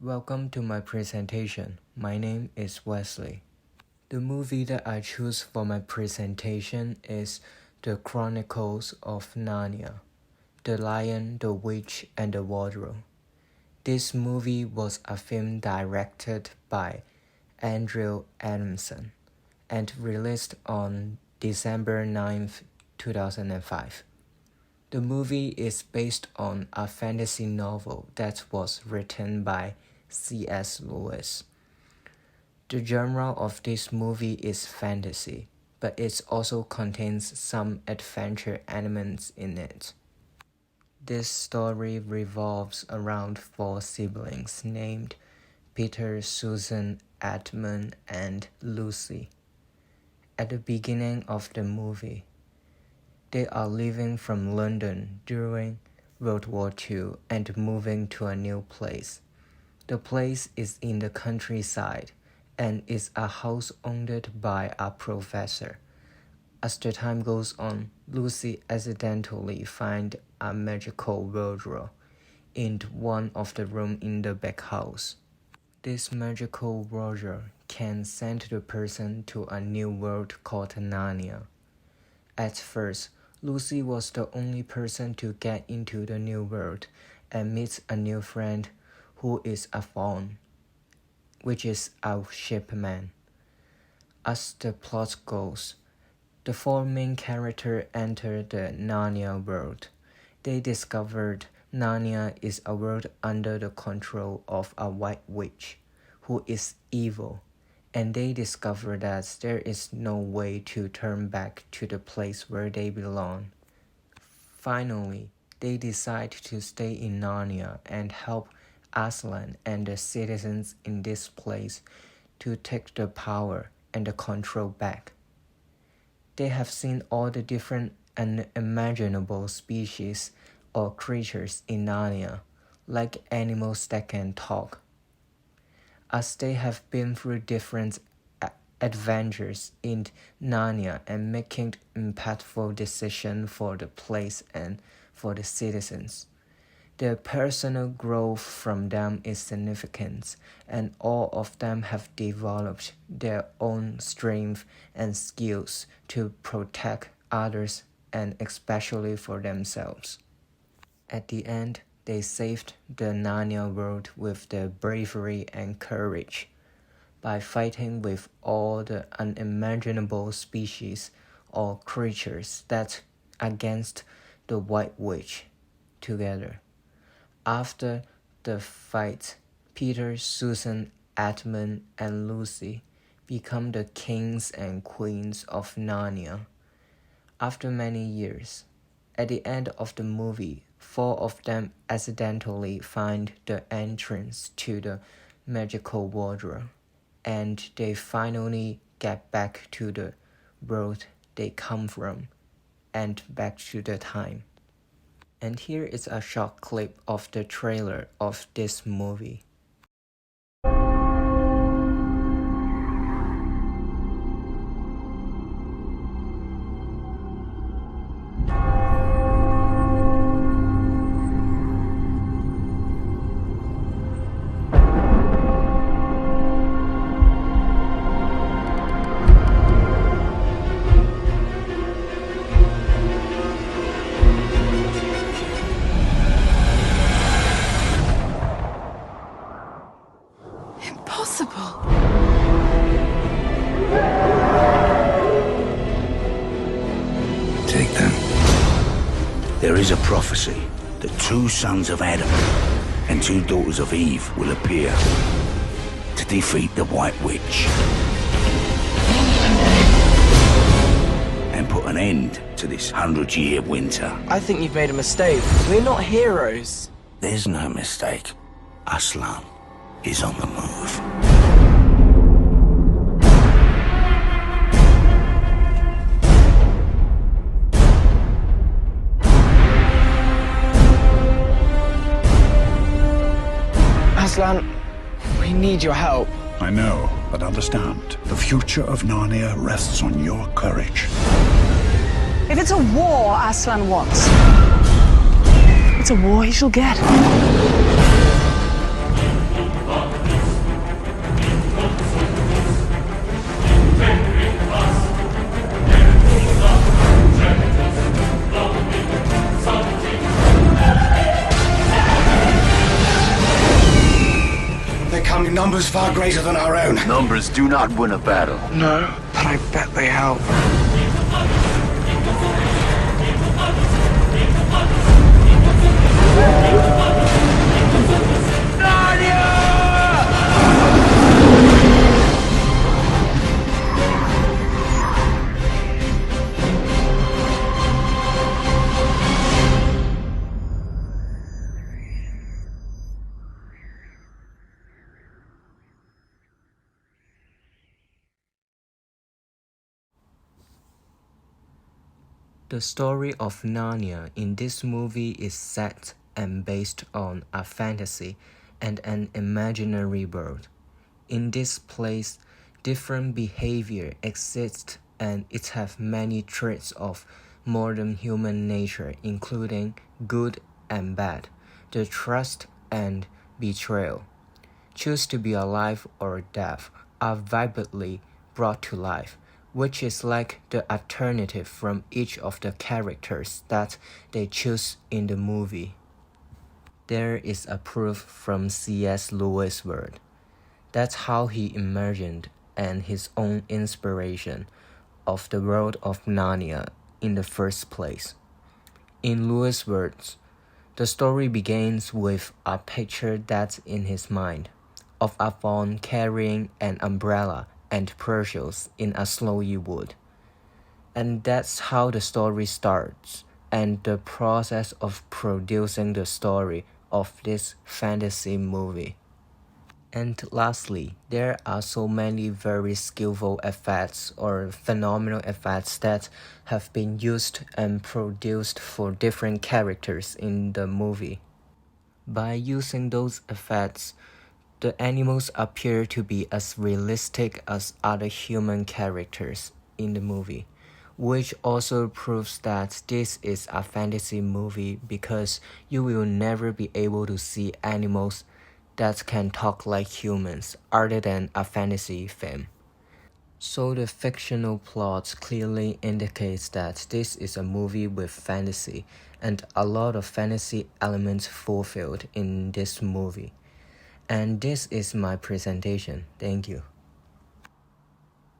Welcome to my presentation. My name is Wesley. The movie that I choose for my presentation is The Chronicles of Narnia, The Lion, the Witch, and the Wardrobe. This movie was a film directed by Andrew Adamson and released on December 9th, 2005. The movie is based on a fantasy novel that was written by C.S. Lewis. The genre of this movie is fantasy, but it also contains some adventure elements in it. This story revolves around four siblings named Peter, Susan, Edmund, and Lucy. At the beginning of the movie, they are leaving from London during World War II and moving to a new place. The place is in the countryside and is a house owned by a professor. As the time goes on, Lucy accidentally finds a magical wardrobe in one of the rooms in the back house. This magical wardrobe can send the person to a new world called Narnia. At first, Lucy was the only person to get into the new world and meets a new friend who is a faun, which is a sheepman. As the plot goes, the four main characters enter the Narnia world. They discovered Narnia is a world under the control of a white witch who is evil, and they discover that there is no way to turn back to the place where they belong. Finally, they decide to stay in Narnia and help Aslan and the citizens in this place to take the power and the control back. They have seen all the different and unimaginable species or creatures in Narnia, like animals that can talk. As they have been through different adventures in Narnia and making impactful decisions for the place and for the citizens, their personal growth from them is significant, and all of them have developed their own strength and skills to protect others and especially for themselves. At the end, they saved the Narnia world with their bravery and courage by fighting with all the unimaginable species or creatures that against the White Witch together. After the fight, Peter, Susan, Edmund, and Lucy become the kings and queens of Narnia. After many years, at the end of the movie, four of them accidentally find the entrance to the magical wardrobe, and they finally get back to the world they come from and back to the time. And here is a short clip of the trailer of this movie. Impossible. Take them. There is a prophecy that two sons of Adam and two daughters of Eve will appear to defeat the White Witch and put an end to this 100-year winter. I think you've made a mistake. We're not heroes. There's no mistake. Aslan is on the move. Aslan, we need your help. I know, but understand, the future of Narnia rests on your courage. If it's a war Aslan wants, it's a war he shall get. come in numbers far greater than our own. Numbers do not win a battle. No, but I bet they help. The story of Narnia in this movie is set and based on a fantasy and an imaginary world. In this place, different behavior exists and it has many traits of modern human nature, including good and bad, the trust and betrayal. Choose to be alive or death are vividly brought to life, which is like the alternative from each of the characters that they choose in the movie. There is a proof from C.S. Lewis' word. That's how he imagined and his own inspiration of the world of Narnia in the first place. In Lewis' words, the story begins with a picture that's in his mind of a fawn carrying an umbrella and Perseus in a snowy wood. And that's how the story starts, and the process of producing the story of this fantasy movie. And lastly, there are so many very skillful effects or phenomenal effects that have been used and produced for different characters in the movie. By using those effects, the animals appear to be as realistic as other human characters in the movie, which also proves that this is a fantasy movie because you will never be able to see animals that can talk like humans other than a fantasy film. So the fictional plot clearly indicates that this is a movie with fantasy and a lot of fantasy elements fulfilled in this movie. And this is my presentation. Thank you.